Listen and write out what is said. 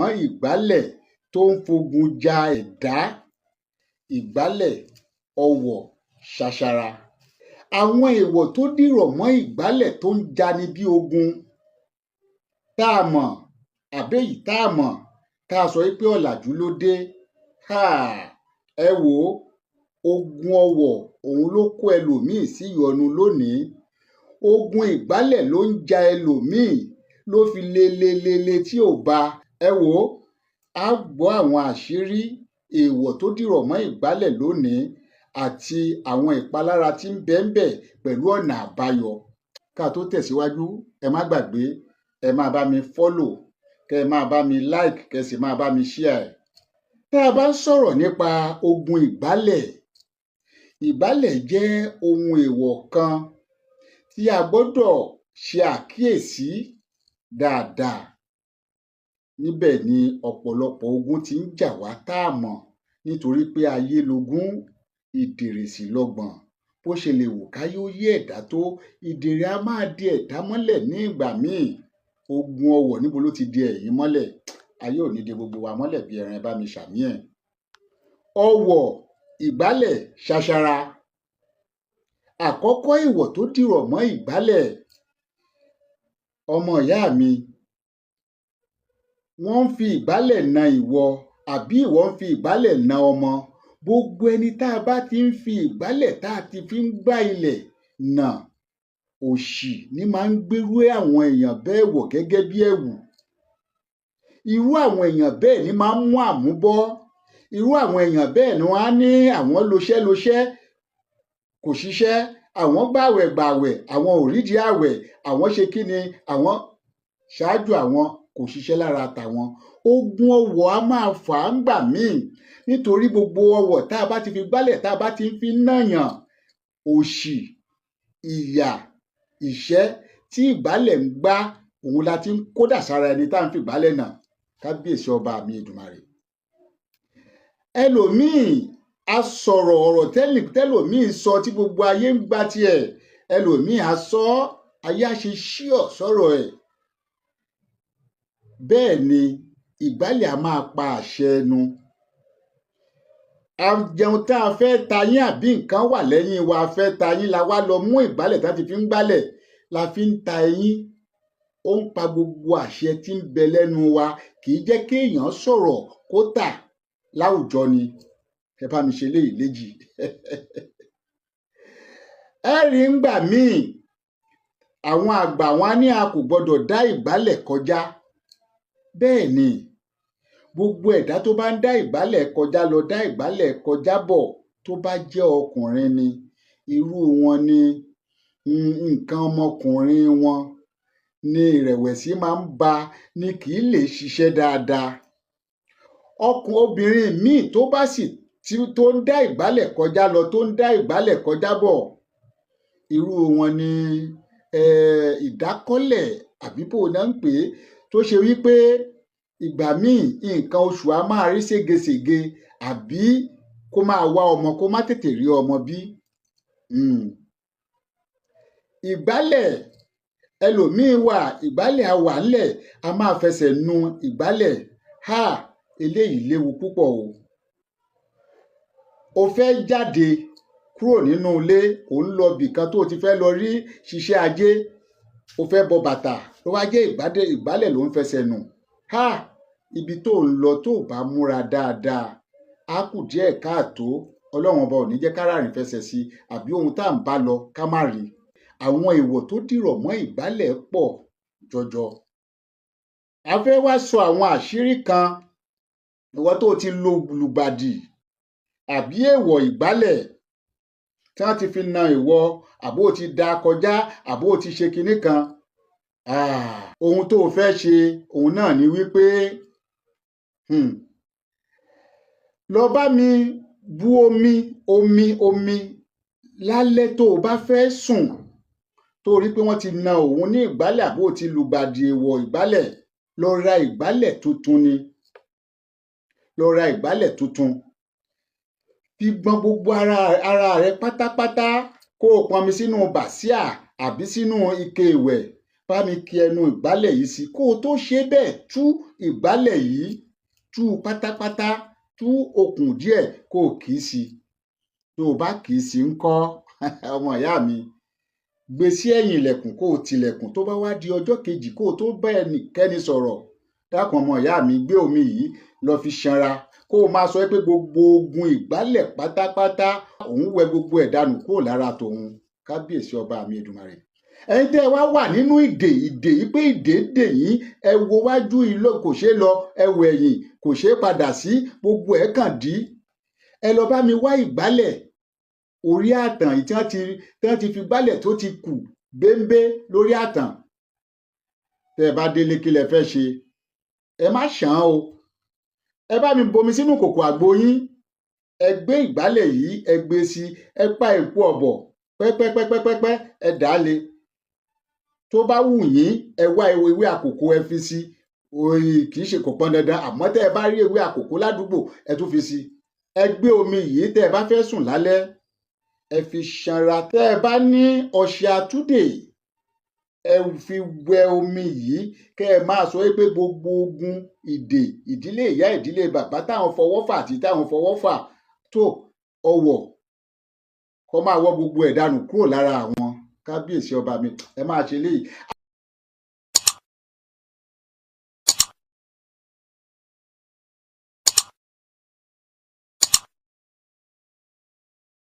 mọ́ ìgbálẹ̀ tó ń fogun ja ẹ̀dá, ìgbálẹ̀ ọwọ̀ ṣàṣàrà. Àwọn èèwọ̀ tó dìrọ̀ mọ́ ìgbálẹ̀ tó ń jani bí ogun tá a mọ̀ àbẹ́yìí tá a mọ̀ tá a sọ pé ọ̀làjú ló dé. Ẹ wò ó, ogun ọwọ̀ òun ló kó ẹlòmíì sí ìyọnu lónìí. Ogun ìgbálẹ̀ ló ń ja ẹlòmíì ló fi le tí ò ba. Ẹ wò ó, á gbọ́ àwọn àṣírí èèwọ̀ tó dìrọ̀ mọ́ ìgbálẹ̀ lónìí àti àwọn ìpalára tí ń bẹ ńbẹ̀ pẹ̀lú ọ̀nà àbáyọ. Ká tó tẹ̀síwájú, ẹ má gbàgbé, ẹ máa bá mi follow, kẹ́ ẹ máa bá mi like, kẹ́ ẹ sì máa bá mi share. Tá a bá ń sọ̀rọ̀ nípa ogun ìgbálẹ̀, ìgbálẹ̀ jẹ́ ohun èèwọ̀ kan tí a gbọ́dọ̀ ṣe àkíyèsí dáadáa. Níbẹ̀ ni ọ̀pọ̀lọpọ̀ ogun ti ń jà wá tá a mọ̀ nítorí pé ayé logún, ìdèrè sì lọ́gbọ̀n. Bó ṣe lè wù káyé ó yé ẹ̀dá tó, ìdèrè á máa di ẹ̀dá mọ́lẹ̀ ní ìgbà míì. Ogun ọwọ̀ níbo ló ti di ẹ̀yin mọ́lẹ̀? Ayé ò ní de gbogbo wa mọ́lẹ̀ bí ẹran, ẹ bá mi ṣàmì ẹ̀. Ọwọ̀ ìgbálẹ̀ ṣàṣàrà. Àkọ́kọ́ èèwọ̀ tó dìrọ̀ mọ́ ìgbálẹ̀, ọmọ ìyá mi, wọ́n ń fi ìgbálẹ̀ na ìwọ àbí ìwọ ń fi ìgbálẹ̀ na ọmọ. Gbogbo ẹni tá a bá ti ń fi ìgbálẹ̀ tá a ti fi ń gbá ilẹ̀ nà, òṣì ní máa ń gbérú àwọn èèyàn bẹ́ẹ̀ wọ̀ gẹ́gẹ́ bí ẹ̀wù. Irú àwọn èèyàn bẹ́ẹ̀ ní máa ń mú àmúbọ́. Irú àwọn èèyàn bẹ́ẹ̀ ni wọ́n á ní àwọn loṣẹ́ kò ṣiṣẹ́, àwọn gbàwẹ̀ àwọn ò rídìí àwẹ̀, àwọn ṣe kí ni, àwọn ṣáájú àwọn kò ṣiṣẹ́ lára tàwọn. Ogun ọwọ̀ á máa fà á ńgbà míì nítorí gbogbo ọwọ̀ tá a bá ti fi gbálẹ̀ tá a bá ti fi nàyàn, òṣì, ìyà, ìṣẹ́ tí ìgbálẹ̀ ń gbá òun la ti ń kódà sára ẹni tá à ń fi ìgbálẹ̀ nà. Kábíyèsí ọba mi Èdùmàrè. Ẹlòmíì a sọ̀rọ̀ ọ̀rọ̀ tẹ́lòmíì sọ tí gbogbo ayé ń gba tiẹ̀, ẹlòmíì a sọ ayé á ṣe ṣíọ̀ sọ̀rọ̀ ẹ̀. Bẹ́ẹ̀ ni ìgbálẹ̀ a máa pa àṣẹ ẹnu. A jẹun tá a fẹ́ ta yín àbí nǹkan wà lẹ́yìn wa, a fẹ́ ta yín, la wá lọ mú ìgbálẹ̀ tá a ti fi ń gbálẹ̀ la fi ń ta ẹyín. Ó ń pa gbogbo àṣẹ tí ń bẹ lẹ́nu wa, kì í jẹ́ kéèyàn sọ̀rọ̀ kó tà láwùjọ ni. Ẹ bá mi ṣe léyìí léjì. Ẹ rí ńgbà míì àwọn àgbà wọn á ní a kò gbọdọ̀ dá ìgbálẹ̀ kọjá. Bẹ́ẹ̀ ni gbogbo ẹ̀dá tó bá ń dá ìgbálẹ̀ kọjá lọ dá ìgbálẹ̀ kọjá bọ̀ tó bá jẹ́ ọkùnrin ni, irú wọn ni nǹkan ọmọkùnrin wọn ni ìrẹ̀wẹ̀sì máa ń ba, ni kì í lè ṣiṣẹ́ dáadáa. Obìnrin míì tó bá sì tó ń dá ìgbálẹ̀ kọjá lọ tó ń dá ìgbálẹ̀ kọjá bọ̀, irú wọn ni ìdákọ́lẹ̀ àbí bó náà ń pè é, tó ṣe wípé ìgbà míì nǹkan oṣù á máa rí ségesège àbí kó máa wá ọmọ kó má tètè rí ọmọ bí. Ìgbálẹ̀ ẹlòmíì wà, ìgbálẹ̀ á wà ńlẹ̀, a máa fẹsẹ̀ nu ìgbálẹ̀. Eléyìí léwu púpọ̀ o. O fẹ́ jáde kúrò nínú ilé, ò ń lọ bìkan tó ti fẹ́ lọ rí ṣiṣẹ́ ajé, o fẹ́ bọ bàtà ló wá jẹ́ ìgbálẹ̀ ló ń fẹsẹ̀ nù. Ibi tó ń lọ tó bá múra dáadáa á kù díẹ̀ káàtó. Ọlọ́run ọba ò ní jẹ́ ká rárìn fẹsẹ̀ sí àbí ohun tá à ń bá lọ ká má rí. Àwọn èèwọ̀ tó dìrọ̀ mọ́ ìgbálẹ̀ pọ̀ jọjọ. A fẹ́ wá sọ àwọn àṣírí kan. Ìwọ tó ti lùgbàdì àbí èèwọ̀ ìgbálẹ̀ tí wọ́n ti fi na ìwọ, àbó ti dá kọjá, àbó ti ṣe kinní kan. Ohun tó o fẹ́ ṣe òun náà ni wípé lọ bá mi bu omi lálẹ́ tó o bá fẹ́ sùn, tó rí pé wọ́n ti na òun ní ìgbálẹ̀ àbó ti lùgbàdì èèwọ̀ ìgbálẹ̀. Lọ ra ìgbálẹ̀ tuntun ni. Lọ ra ìgbálẹ̀ tuntun. Fi gbọn gbogbo ara rẹ pátápátá, kó o pọnmi sínú bàsíà àbí sínú ike ìwẹ̀. Bá mi ki ẹnu ìgbálẹ̀ yìí sí. Kó o tó ṣe bẹ́ẹ̀, tú ìgbálẹ̀ yìí, tú pátápátá, tú okùn díẹ̀ kó o kì í sí. Tó o bá kì í sí ńkọ́ ọmọ ìyá mi, gbé sí ẹ̀yìn ilẹ̀kùn kó o tilẹ̀kùn. Tó bá wá di ọjọ́ kejì kó o tó bá ẹnikẹ́ni sọ̀rọ̀, dákun ọmọ ìyá mi, gbé omi yìí lọ fi ṣanra, kó o máa sọ pé gbogbo ogun ìgbálẹ̀ pátápátá òun wẹ gbogbo ẹ̀ dànù kúrò lára tòun. Kábíyèsí ọba mi Èdùmàrè. Ẹ̀yin tẹ́ ẹ wá wà nínú ìdè yìí pé ìdè dè yín, ẹ wo wájú ilé kò ṣeé lọ, ẹ wo ẹ̀yìn kò ṣeé padà sí, gbogbo ẹ̀ kàn dí. Ẹ lọ bá mi wá ìgbálẹ̀ orí àtàn tí wọ́n ti fi gbálẹ̀ tó ti kù béńbé lórí àtàn. Tẹ́ ẹ bá délé kí lẹ fẹ́ ṣe? Ẹ má ṣàn án o. Ẹ bá mi bomi sínú kòkò àgbo yín, ẹ gbé ìgbálẹ̀ yìí, ẹ gbé sí, ẹ pa èpo ọ̀bọ̀ pẹ́pẹ́pẹ́pẹ́pẹ́, ẹ dà á le. Tó bá wù yín, ẹ wá ewé àkòkò ẹ fi sí. Kì í ṣe kò pọn dandan, àmọ́ tẹ́ ẹ bá rí ewé àkòkò ládùúgbò, ẹ tún fi sí. Ẹ gbé omi yìí tẹ́ ẹ bá fẹ́ sùn lálẹ́, ẹ fi ṣanra. Tẹ́ ẹ bá ní ọṣẹ àtúndè, ẹ fi wẹ omi yìí, kẹ́ ẹ máa sọ pé gbogbo ogun ìdè ìdílé ìyá ìdílé bàbá táwọn fọwọ́ fà àti táwọn fọwọ́ fà tó ọwọ̀ kó máa wọ́ gbogbo ẹ̀ dànù kúrò lára àwọn. Kábíyèsí ọba mi, ẹ máa ṣe léyìí.